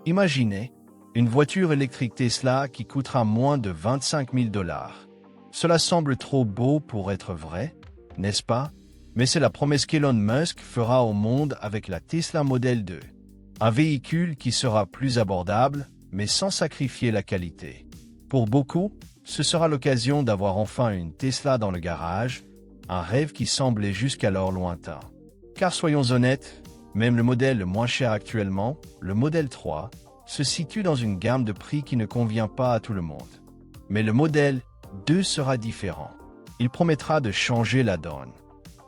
Imaginez une voiture électrique Tesla qui coûtera moins de 25 000 $. Cela semble trop beau pour être vrai, n'est-ce pas? Mais c'est la promesse qu'Elon Musk fera au monde avec la Tesla Model 2. Un véhicule qui sera plus abordable, mais sans sacrifier la qualité. Pour beaucoup, ce sera l'occasion d'avoir enfin une Tesla dans le garage, un rêve qui semblait jusqu'alors lointain. Car soyons honnêtes, même le modèle le moins cher actuellement, le Model 3, se situe dans une gamme de prix qui ne convient pas à tout le monde. Mais le Model 2 sera différent. Il promettra de changer la donne.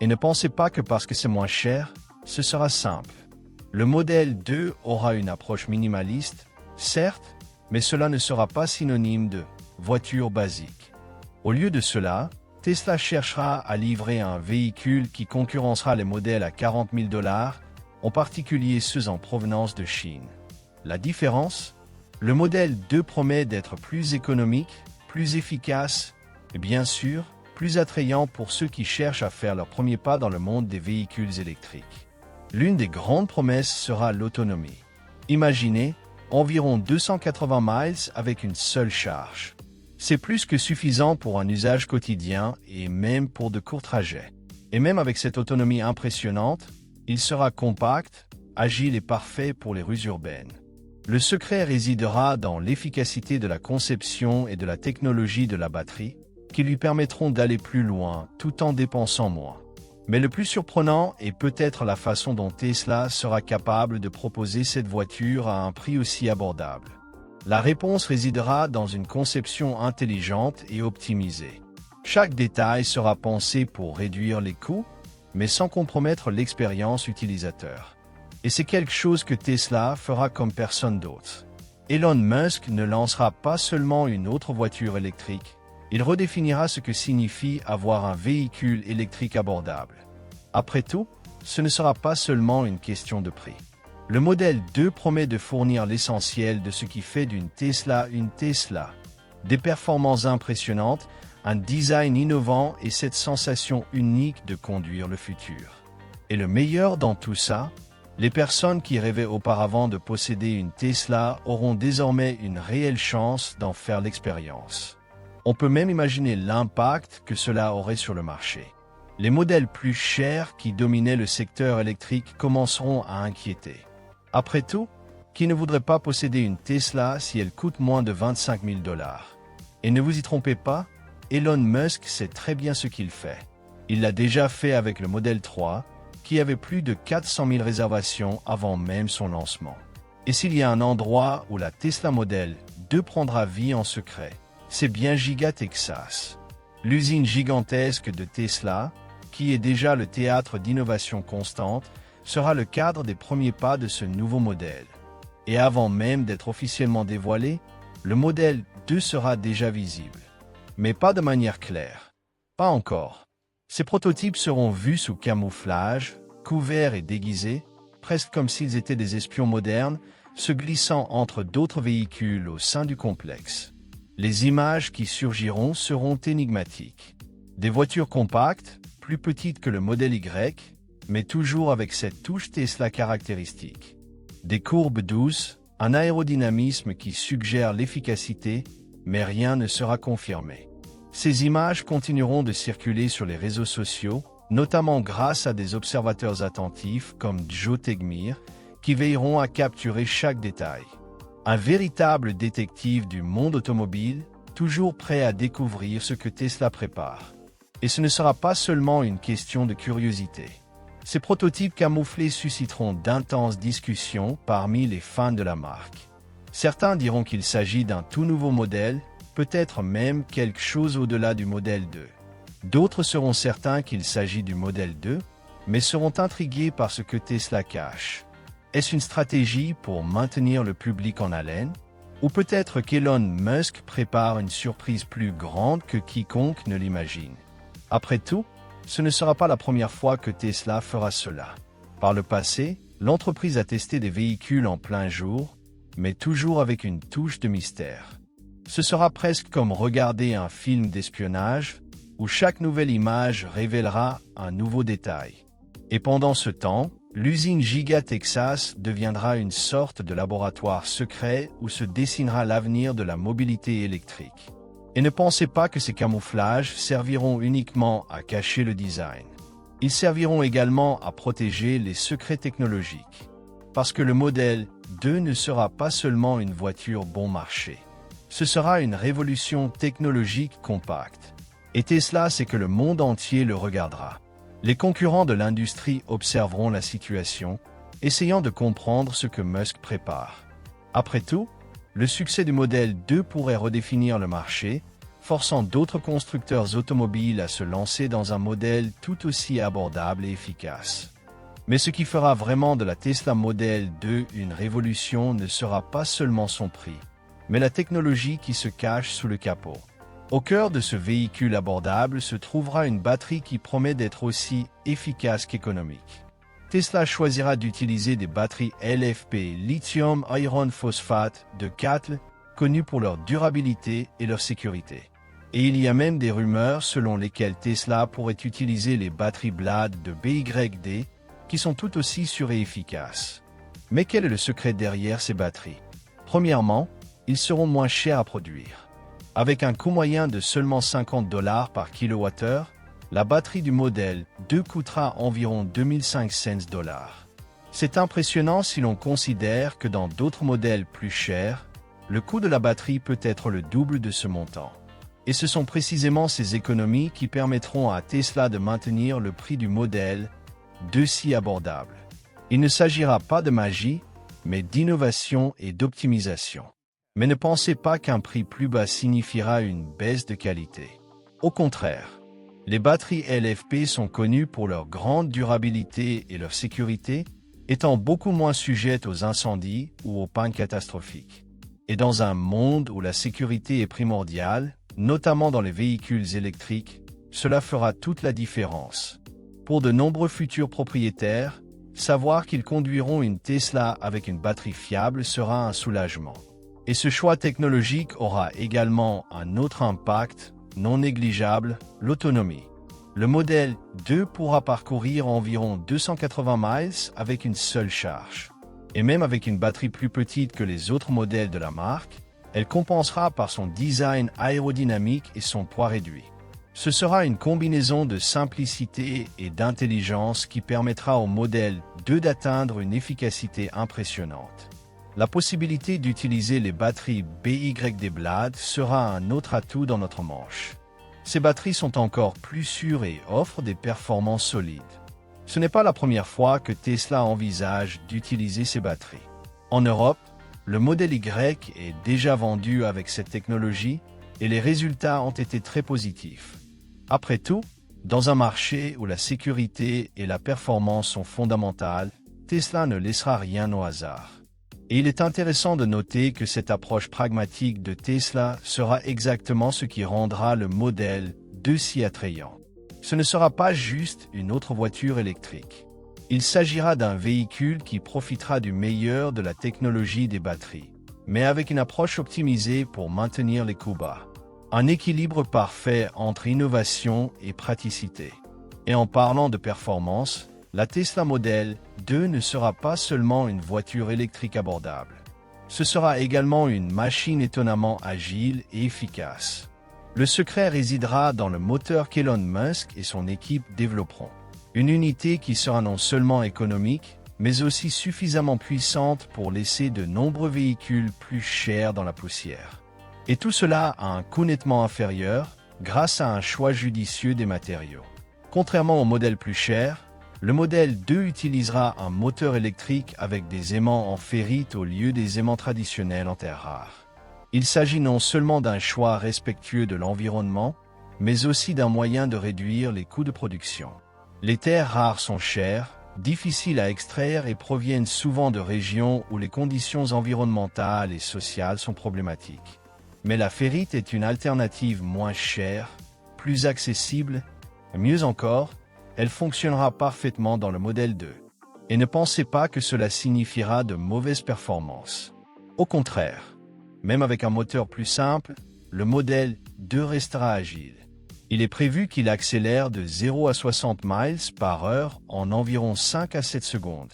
Et ne pensez pas que parce que c'est moins cher, ce sera simple. Le Model 2 aura une approche minimaliste, certes, mais cela ne sera pas synonyme de voiture basique. Au lieu de cela, Tesla cherchera à livrer un véhicule qui concurrencera les modèles à 40 000 $, en particulier ceux en provenance de Chine. La différence? Le Model 2 promet d'être plus économique, plus efficace et bien sûr, plus attrayant pour ceux qui cherchent à faire leur premier pas dans le monde des véhicules électriques. L'une des grandes promesses sera l'autonomie. Imaginez, environ 280 miles avec une seule charge. C'est plus que suffisant pour un usage quotidien et même pour de courts trajets. Et même avec cette autonomie impressionnante, il sera compact, agile et parfait pour les rues urbaines. Le secret résidera dans l'efficacité de la conception et de la technologie de la batterie, qui lui permettront d'aller plus loin tout en dépensant moins. Mais le plus surprenant est peut-être la façon dont Tesla sera capable de proposer cette voiture à un prix aussi abordable. La réponse résidera dans une conception intelligente et optimisée. Chaque détail sera pensé pour réduire les coûts, mais sans compromettre l'expérience utilisateur. Et c'est quelque chose que Tesla fera comme personne d'autre. Elon Musk ne lancera pas seulement une autre voiture électrique, il redéfinira ce que signifie avoir un véhicule électrique abordable. Après tout, ce ne sera pas seulement une question de prix. Le Model 2 promet de fournir l'essentiel de ce qui fait d'une Tesla une Tesla. Des performances impressionnantes, un design innovant et cette sensation unique de conduire le futur. Et le meilleur dans tout ça, les personnes qui rêvaient auparavant de posséder une Tesla auront désormais une réelle chance d'en faire l'expérience. On peut même imaginer l'impact que cela aurait sur le marché. Les modèles plus chers qui dominaient le secteur électrique commenceront à inquiéter. Après tout, qui ne voudrait pas posséder une Tesla si elle coûte moins de 25 000 $? Et ne vous y trompez pas, Elon Musk sait très bien ce qu'il fait. Il l'a déjà fait avec le Model 3, qui avait plus de 400 000 réservations avant même son lancement. Et s'il y a un endroit où la Tesla Model 2 prendra vie en secret, c'est bien Giga Texas. L'usine gigantesque de Tesla, qui est déjà le théâtre d'innovation constante, sera le cadre des premiers pas de ce nouveau modèle. Et avant même d'être officiellement dévoilé, le Model 2 sera déjà visible. Mais pas de manière claire. Pas encore. Ces prototypes seront vus sous camouflage, couverts et déguisés, presque comme s'ils étaient des espions modernes, se glissant entre d'autres véhicules au sein du complexe. Les images qui surgiront seront énigmatiques. Des voitures compactes, plus petites que le Model Y, mais toujours avec cette touche Tesla caractéristique. Des courbes douces, un aérodynamisme qui suggère l'efficacité, mais rien ne sera confirmé. Ces images continueront de circuler sur les réseaux sociaux, notamment grâce à des observateurs attentifs comme Joe Tegmir, qui veilleront à capturer chaque détail. Un véritable détective du monde automobile, toujours prêt à découvrir ce que Tesla prépare. Et ce ne sera pas seulement une question de curiosité. Ces prototypes camouflés susciteront d'intenses discussions parmi les fans de la marque. Certains diront qu'il s'agit d'un tout nouveau modèle, peut-être même quelque chose au-delà du Model 2. D'autres seront certains qu'il s'agit du Model 2, mais seront intrigués par ce que Tesla cache. Est-ce une stratégie pour maintenir le public en haleine? Ou peut-être qu'Elon Musk prépare une surprise plus grande que quiconque ne l'imagine? Après tout, ce ne sera pas la première fois que Tesla fera cela. Par le passé, l'entreprise a testé des véhicules en plein jour, mais toujours avec une touche de mystère. Ce sera presque comme regarder un film d'espionnage, où chaque nouvelle image révélera un nouveau détail. Et pendant ce temps, L'usine Giga Texas deviendra une sorte de laboratoire secret où se dessinera l'avenir de la mobilité électrique. Et ne pensez pas que ces camouflages serviront uniquement à cacher le design. Ils serviront également à protéger les secrets technologiques. Parce que le modèle 2 ne sera pas seulement une voiture bon marché. Ce sera une révolution technologique compacte. Et Tesla sait que le monde entier le regardera. Les concurrents de l'industrie observeront la situation, essayant de comprendre ce que Musk prépare. Après tout, le succès du modèle 2 pourrait redéfinir le marché, forçant d'autres constructeurs automobiles à se lancer dans un modèle tout aussi abordable et efficace. Mais ce qui fera vraiment de la Tesla Model 2 une révolution ne sera pas seulement son prix, mais la technologie qui se cache sous le capot. Au cœur de ce véhicule abordable se trouvera une batterie qui promet d'être aussi efficace qu'économique. Tesla choisira d'utiliser des batteries LFP Lithium Iron Phosphate de CATL, connues pour leur durabilité et leur sécurité. Et il y a même des rumeurs selon lesquelles Tesla pourrait utiliser les batteries BLAD de BYD, qui sont tout aussi sûres et efficaces. Mais quel est le secret derrière ces batteries? Premièrement, ils seront moins chers à produire. Avec un coût moyen de seulement $50 par kilowattheure, la batterie du modèle 2 coûtera environ 2500 $. C'est impressionnant si l'on considère que dans d'autres modèles plus chers, le coût de la batterie peut être le double de ce montant. Et ce sont précisément ces économies qui permettront à Tesla de maintenir le prix du modèle 2 si abordable. Il ne s'agira pas de magie, mais d'innovation et d'optimisation. Mais ne pensez pas qu'un prix plus bas signifiera une baisse de qualité. Au contraire, les batteries LFP sont connues pour leur grande durabilité et leur sécurité, étant beaucoup moins sujettes aux incendies ou aux pannes catastrophiques. Et dans un monde où la sécurité est primordiale, notamment dans les véhicules électriques, cela fera toute la différence. Pour de nombreux futurs propriétaires, savoir qu'ils conduiront une Tesla avec une batterie fiable sera un soulagement. Et ce choix technologique aura également un autre impact non négligeable, l'autonomie. Le modèle 2 pourra parcourir environ 280 miles avec une seule charge. Et même avec une batterie plus petite que les autres modèles de la marque, elle compensera par son design aérodynamique et son poids réduit. Ce sera une combinaison de simplicité et d'intelligence qui permettra au modèle 2 d'atteindre une efficacité impressionnante. La possibilité d'utiliser les batteries BYD BLAD sera un autre atout dans notre manche. Ces batteries sont encore plus sûres et offrent des performances solides. Ce n'est pas la première fois que Tesla envisage d'utiliser ces batteries. En Europe, le modèle Y est déjà vendu avec cette technologie et les résultats ont été très positifs. Après tout, dans un marché où la sécurité et la performance sont fondamentales, Tesla ne laissera rien au hasard. Et il est intéressant de noter que cette approche pragmatique de Tesla sera exactement ce qui rendra le modèle 2 si attrayant. Ce ne sera pas juste une autre voiture électrique. Il s'agira d'un véhicule qui profitera du meilleur de la technologie des batteries, mais avec une approche optimisée pour maintenir les coûts bas. Un équilibre parfait entre innovation et praticité. Et en parlant de performance, la Tesla Model 2 ne sera pas seulement une voiture électrique abordable. Ce sera également une machine étonnamment agile et efficace. Le secret résidera dans le moteur qu'Elon Musk et son équipe développeront. Une unité qui sera non seulement économique, mais aussi suffisamment puissante pour laisser de nombreux véhicules plus chers dans la poussière. Et tout cela à un coût nettement inférieur, grâce à un choix judicieux des matériaux. Contrairement au modèle plus cher, le modèle 2 utilisera un moteur électrique avec des aimants en ferrite au lieu des aimants traditionnels en terre rare. Il s'agit non seulement d'un choix respectueux de l'environnement, mais aussi d'un moyen de réduire les coûts de production. Les terres rares sont chères, difficiles à extraire et proviennent souvent de régions où les conditions environnementales et sociales sont problématiques. Mais la ferrite est une alternative moins chère, plus accessible, et mieux encore, elle fonctionnera parfaitement dans le modèle 2. Et ne pensez pas que cela signifiera de mauvaises performances. Au contraire, même avec un moteur plus simple, le modèle 2 restera agile. Il est prévu qu'il accélère de 0 à 60 miles par heure en environ 5 à 7 secondes.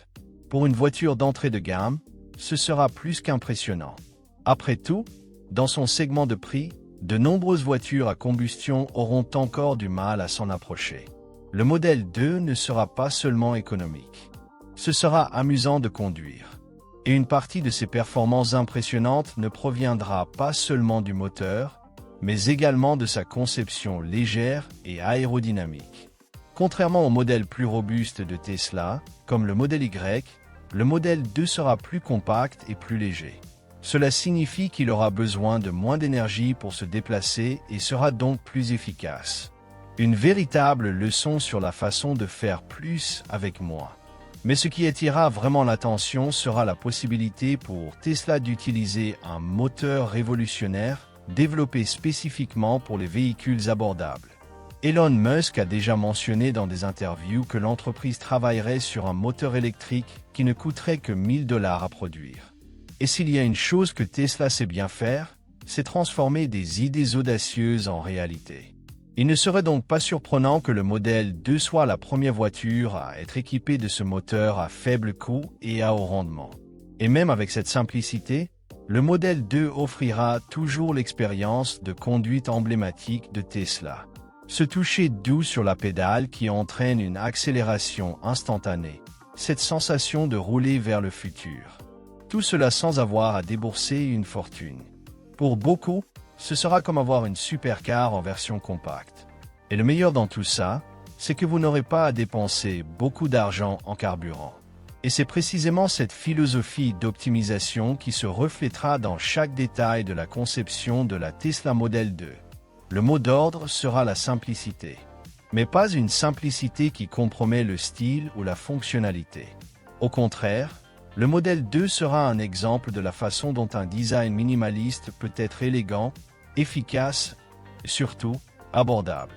Pour une voiture d'entrée de gamme, ce sera plus qu'impressionnant. Après tout, dans son segment de prix, de nombreuses voitures à combustion auront encore du mal à s'en approcher. Le modèle 2 ne sera pas seulement économique. Ce sera amusant de conduire. Et une partie de ses performances impressionnantes ne proviendra pas seulement du moteur, mais également de sa conception légère et aérodynamique. Contrairement au modèle plus robuste de Tesla, comme le modèle Y, le modèle 2 sera plus compact et plus léger. Cela signifie qu'il aura besoin de moins d'énergie pour se déplacer et sera donc plus efficace. Une véritable leçon sur la façon de faire plus avec moins. Mais ce qui attirera vraiment l'attention sera la possibilité pour Tesla d'utiliser un moteur révolutionnaire développé spécifiquement pour les véhicules abordables. Elon Musk a déjà mentionné dans des interviews que l'entreprise travaillerait sur un moteur électrique qui ne coûterait que 1 000 $ à produire. Et s'il y a une chose que Tesla sait bien faire, c'est transformer des idées audacieuses en réalité. Il ne serait donc pas surprenant que le modèle 2 soit la première voiture à être équipée de ce moteur à faible coût et à haut rendement. Et même avec cette simplicité, le modèle 2 offrira toujours l'expérience de conduite emblématique de Tesla. Ce toucher doux sur la pédale qui entraîne une accélération instantanée, cette sensation de rouler vers le futur. Tout cela sans avoir à débourser une fortune. Pour beaucoup, ce sera comme avoir une supercar en version compacte. Et le meilleur dans tout ça, c'est que vous n'aurez pas à dépenser beaucoup d'argent en carburant. Et c'est précisément cette philosophie d'optimisation qui se reflètera dans chaque détail de la conception de la Tesla Model 2. Le mot d'ordre sera la simplicité. Mais pas une simplicité qui compromet le style ou la fonctionnalité. Au contraire, le modèle 2 sera un exemple de la façon dont un design minimaliste peut être élégant, efficace et surtout abordable.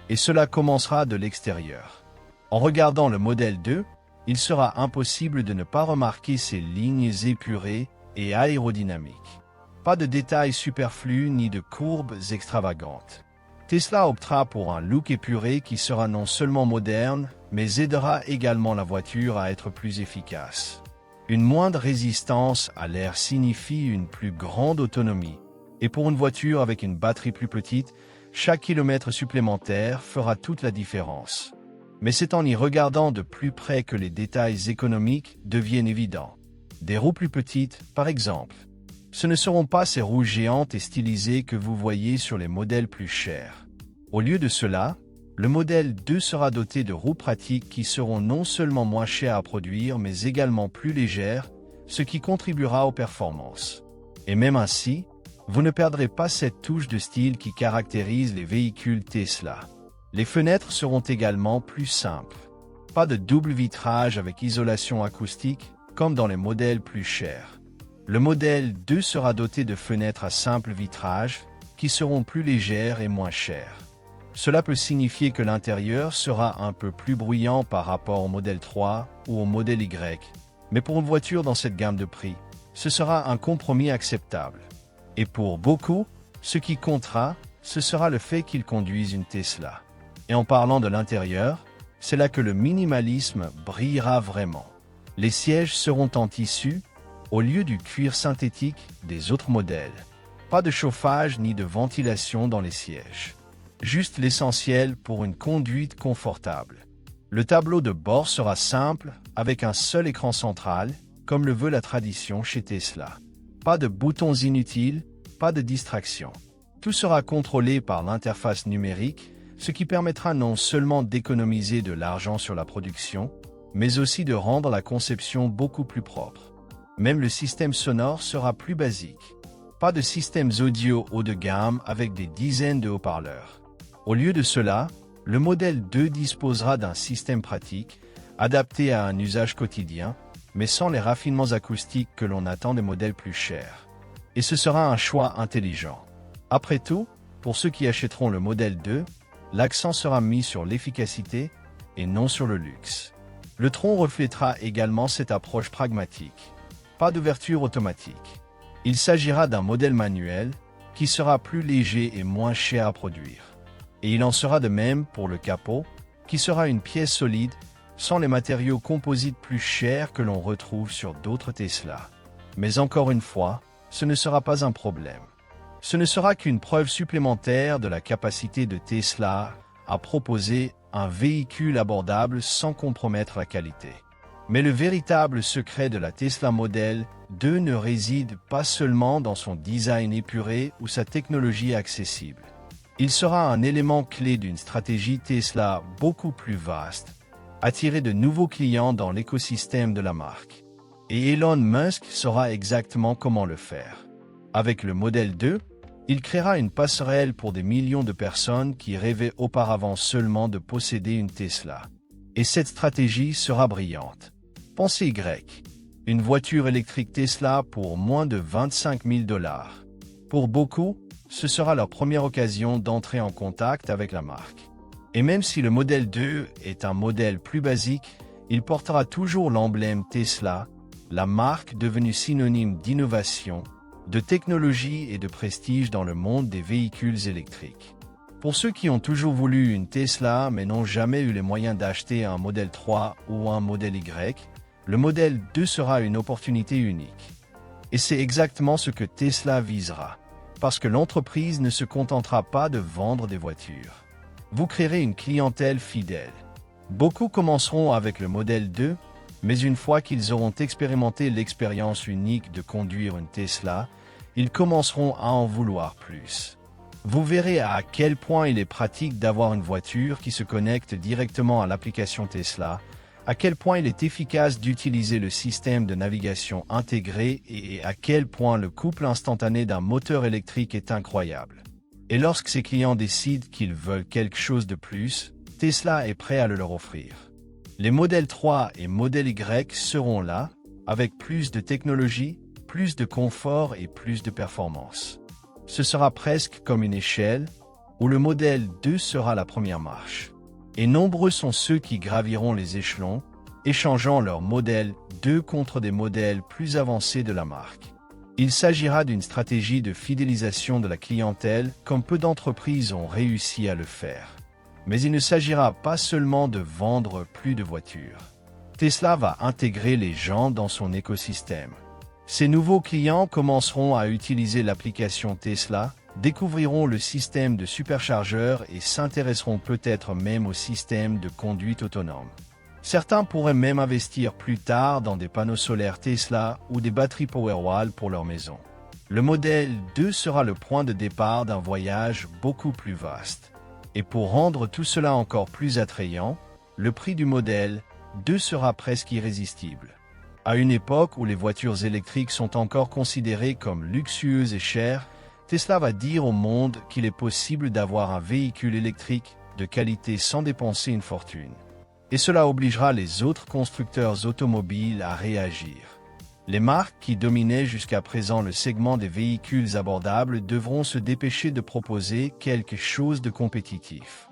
Et cela commencera de l'extérieur. En regardant le modèle 2, il sera impossible de ne pas remarquer ses lignes épurées et aérodynamiques. Pas de détails superflus ni de courbes extravagantes. Tesla optera pour un look épuré qui sera non seulement moderne, mais aidera également la voiture à être plus efficace. Une moindre résistance à l'air signifie une plus grande autonomie. Et pour une voiture avec une batterie plus petite, chaque kilomètre supplémentaire fera toute la différence. Mais c'est en y regardant de plus près que les détails économiques deviennent évidents. Des roues plus petites, par exemple. Ce ne seront pas ces roues géantes et stylisées que vous voyez sur les modèles plus chers. Au lieu de cela, le modèle 2 sera doté de roues pratiques qui seront non seulement moins chères à produire, mais également plus légères, ce qui contribuera aux performances. Et même ainsi, vous ne perdrez pas cette touche de style qui caractérise les véhicules Tesla. Les fenêtres seront également plus simples. Pas de double vitrage avec isolation acoustique, comme dans les modèles plus chers. Le modèle 2 sera doté de fenêtres à simple vitrage, qui seront plus légères et moins chères. Cela peut signifier que l'intérieur sera un peu plus bruyant par rapport au modèle 3 ou au modèle Y, mais pour une voiture dans cette gamme de prix, ce sera un compromis acceptable. Et pour beaucoup, ce qui comptera, ce sera le fait qu'ils conduisent une Tesla. Et en parlant de l'intérieur, c'est là que le minimalisme brillera vraiment. Les sièges seront en tissu, au lieu du cuir synthétique des autres modèles. Pas de chauffage ni de ventilation dans les sièges. Juste l'essentiel pour une conduite confortable. Le tableau de bord sera simple, avec un seul écran central, comme le veut la tradition chez Tesla. Pas de boutons inutiles, pas de distraction. Tout sera contrôlé par l'interface numérique, ce qui permettra non seulement d'économiser de l'argent sur la production, mais aussi de rendre la conception beaucoup plus propre. Même le système sonore sera plus basique. Pas de systèmes audio haut de gamme avec des dizaines de haut-parleurs. Au lieu de cela, le modèle 2 disposera d'un système pratique, adapté à un usage quotidien, mais sans les raffinements acoustiques que l'on attend des modèles plus chers. Et ce sera un choix intelligent. Après tout, pour ceux qui achèteront le modèle 2, l'accent sera mis sur l'efficacité et non sur le luxe. Le tronc reflètera également cette approche pragmatique. Pas d'ouverture automatique. Il s'agira d'un modèle manuel qui sera plus léger et moins cher à produire. Et il en sera de même pour le capot, qui sera une pièce solide, sans les matériaux composites plus chers que l'on retrouve sur d'autres Tesla. Mais encore une fois, ce ne sera pas un problème. Ce ne sera qu'une preuve supplémentaire de la capacité de Tesla à proposer un véhicule abordable sans compromettre la qualité. Mais le véritable secret de la Tesla Model 2 ne réside pas seulement dans son design épuré ou sa technologie accessible. Il sera un élément clé d'une stratégie Tesla beaucoup plus vaste, attirer de nouveaux clients dans l'écosystème de la marque. Et Elon Musk saura exactement comment le faire. Avec le Model 2, il créera une passerelle pour des millions de personnes qui rêvaient auparavant seulement de posséder une Tesla. Et cette stratégie sera brillante. Pensez Y. Une voiture électrique Tesla pour moins de 25 000 $. Pour beaucoup, ce sera leur première occasion d'entrer en contact avec la marque. Et même si le Model 2 est un modèle plus basique, il portera toujours l'emblème Tesla, la marque devenue synonyme d'innovation, de technologie et de prestige dans le monde des véhicules électriques. Pour ceux qui ont toujours voulu une Tesla mais n'ont jamais eu les moyens d'acheter un Model 3 ou un Model Y, le Model 2 sera une opportunité unique. Et c'est exactement ce que Tesla visera, parce que l'entreprise ne se contentera pas de vendre des voitures. Vous créerez une clientèle fidèle. Beaucoup commenceront avec le Model 2, mais une fois qu'ils auront expérimenté l'expérience unique de conduire une Tesla, ils commenceront à en vouloir plus. Vous verrez à quel point il est pratique d'avoir une voiture qui se connecte directement à l'application Tesla, à quel point il est efficace d'utiliser le système de navigation intégré et à quel point le couple instantané d'un moteur électrique est incroyable. Et lorsque ses clients décident qu'ils veulent quelque chose de plus, Tesla est prêt à le leur offrir. Les Model 3 et Model Y seront là, avec plus de technologie, plus de confort et plus de performance. Ce sera presque comme une échelle, où le Model 2 sera la première marche. Et nombreux sont ceux qui graviront les échelons, échangeant leur Model 2 contre des modèles plus avancés de la marque. Il s'agira d'une stratégie de fidélisation de la clientèle comme peu d'entreprises ont réussi à le faire. Mais il ne s'agira pas seulement de vendre plus de voitures. Tesla va intégrer les gens dans son écosystème. Ces nouveaux clients commenceront à utiliser l'application Tesla, découvriront le système de superchargeur et s'intéresseront peut-être même au système de conduite autonome. Certains pourraient même investir plus tard dans des panneaux solaires Tesla ou des batteries Powerwall pour leur maison. Le Model 2 sera le point de départ d'un voyage beaucoup plus vaste. Et pour rendre tout cela encore plus attrayant, le prix du Model 2 sera presque irrésistible. À une époque où les voitures électriques sont encore considérées comme luxueuses et chères, Tesla va dire au monde qu'il est possible d'avoir un véhicule électrique de qualité sans dépenser une fortune. Et cela obligera les autres constructeurs automobiles à réagir. Les marques qui dominaient jusqu'à présent le segment des véhicules abordables devront se dépêcher de proposer quelque chose de compétitif.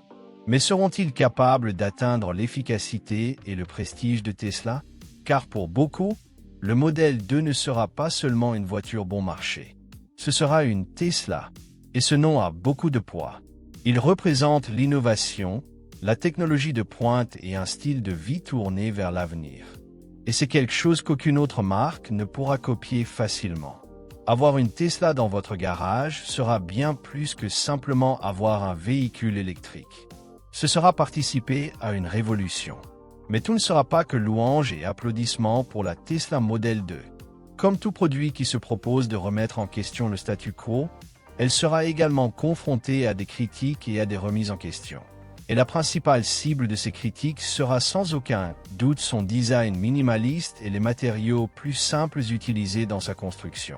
Mais seront-ils capables d'atteindre l'efficacité et le prestige de Tesla? Car pour beaucoup, le Model 2 ne sera pas seulement une voiture bon marché. Ce sera une Tesla, et ce nom a beaucoup de poids. Il représente l'innovation, la technologie de pointe et un style de vie tourné vers l'avenir. Et c'est quelque chose qu'aucune autre marque ne pourra copier facilement. Avoir une Tesla dans votre garage sera bien plus que simplement avoir un véhicule électrique. Ce sera participer à une révolution. Mais tout ne sera pas que louanges et applaudissements pour la Tesla Model 2. Comme tout produit qui se propose de remettre en question le statu quo, elle sera également confrontée à des critiques et à des remises en question. Et la principale cible de ces critiques sera sans aucun doute son design minimaliste et les matériaux plus simples utilisés dans sa construction.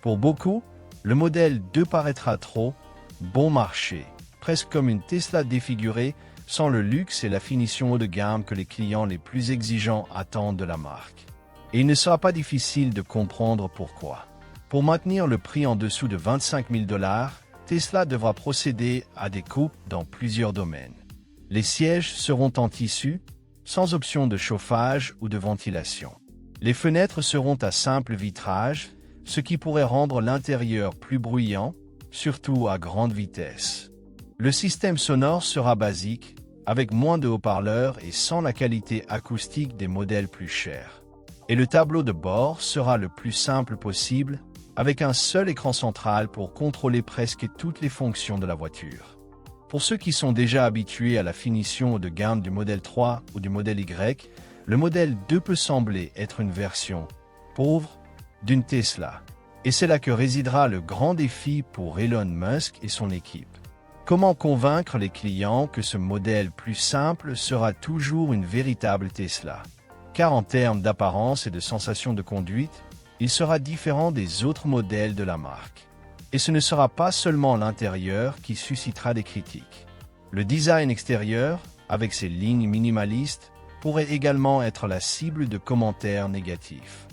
Pour beaucoup, le Model 2 paraîtra trop bon marché, presque comme une Tesla défigurée, sans le luxe et la finition haut de gamme que les clients les plus exigeants attendent de la marque. Et il ne sera pas difficile de comprendre pourquoi. Pour maintenir le prix en dessous de 25 000 $, Tesla devra procéder à des coupes dans plusieurs domaines. Les sièges seront en tissu, sans option de chauffage ou de ventilation. Les fenêtres seront à simple vitrage, ce qui pourrait rendre l'intérieur plus bruyant, surtout à grande vitesse. Le système sonore sera basique, avec moins de haut-parleurs et sans la qualité acoustique des modèles plus chers. Et le tableau de bord sera le plus simple possible, avec un seul écran central pour contrôler presque toutes les fonctions de la voiture. Pour ceux qui sont déjà habitués à la finition haut de gamme du modèle 3 ou du modèle Y, le modèle 2 peut sembler être une version pauvre d'une Tesla. Et c'est là que résidera le grand défi pour Elon Musk et son équipe. Comment convaincre les clients que ce modèle plus simple sera toujours une véritable Tesla? Car en termes d'apparence et de sensation de conduite, il sera différent des autres modèles de la marque. Et ce ne sera pas seulement l'intérieur qui suscitera des critiques. Le design extérieur, avec ses lignes minimalistes, pourrait également être la cible de commentaires négatifs.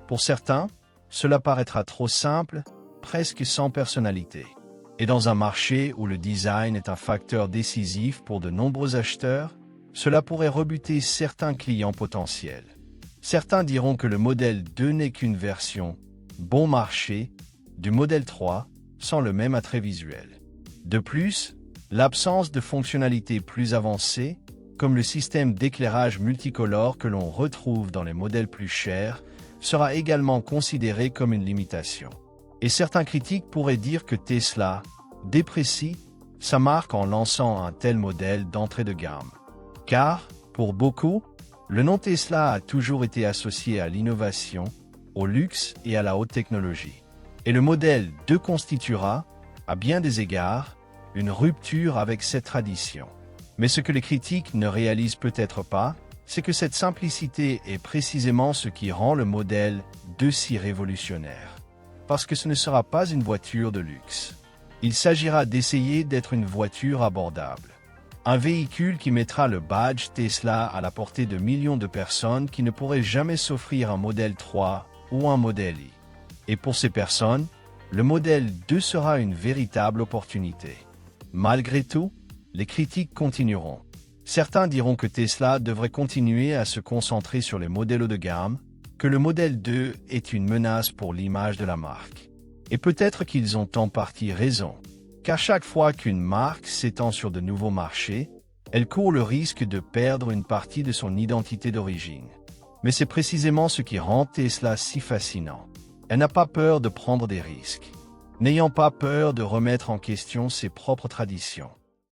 Pour certains, cela paraîtra trop simple, presque sans personnalité. Et dans un marché où le design est un facteur décisif pour de nombreux acheteurs, cela pourrait rebuter certains clients potentiels. Certains diront que le modèle 2 n'est qu'une version bon marché du modèle 3 sans le même attrait visuel. De plus, l'absence de fonctionnalités plus avancées, comme le système d'éclairage multicolore que l'on retrouve dans les modèles plus chers, sera également considérée comme une limitation. Et certains critiques pourraient dire que Tesla déprécie sa marque en lançant un tel modèle d'entrée de gamme. Car, pour beaucoup, le nom Tesla a toujours été associé à l'innovation, au luxe et à la haute technologie. Et le modèle 2 constituera, à bien des égards, une rupture avec cette tradition. Mais ce que les critiques ne réalisent peut-être pas, c'est que cette simplicité est précisément ce qui rend le modèle 2 si révolutionnaire. Parce que ce ne sera pas une voiture de luxe. Il s'agira d'essayer d'être une voiture abordable. Un véhicule qui mettra le badge Tesla à la portée de millions de personnes qui ne pourraient jamais s'offrir un modèle 3 ou un modèle i. Et pour ces personnes, le modèle 2 sera une véritable opportunité. Malgré tout, les critiques continueront. Certains diront que Tesla devrait continuer à se concentrer sur les modèles haut de gamme, que le modèle 2 est une menace pour l'image de la marque. Et peut-être qu'ils ont en partie raison, car chaque fois qu'une marque s'étend sur de nouveaux marchés, elle court le risque de perdre une partie de son identité d'origine. Mais c'est précisément ce qui rend Tesla si fascinant. Elle n'a pas peur de prendre des risques, n'ayant pas peur de remettre en question ses propres traditions.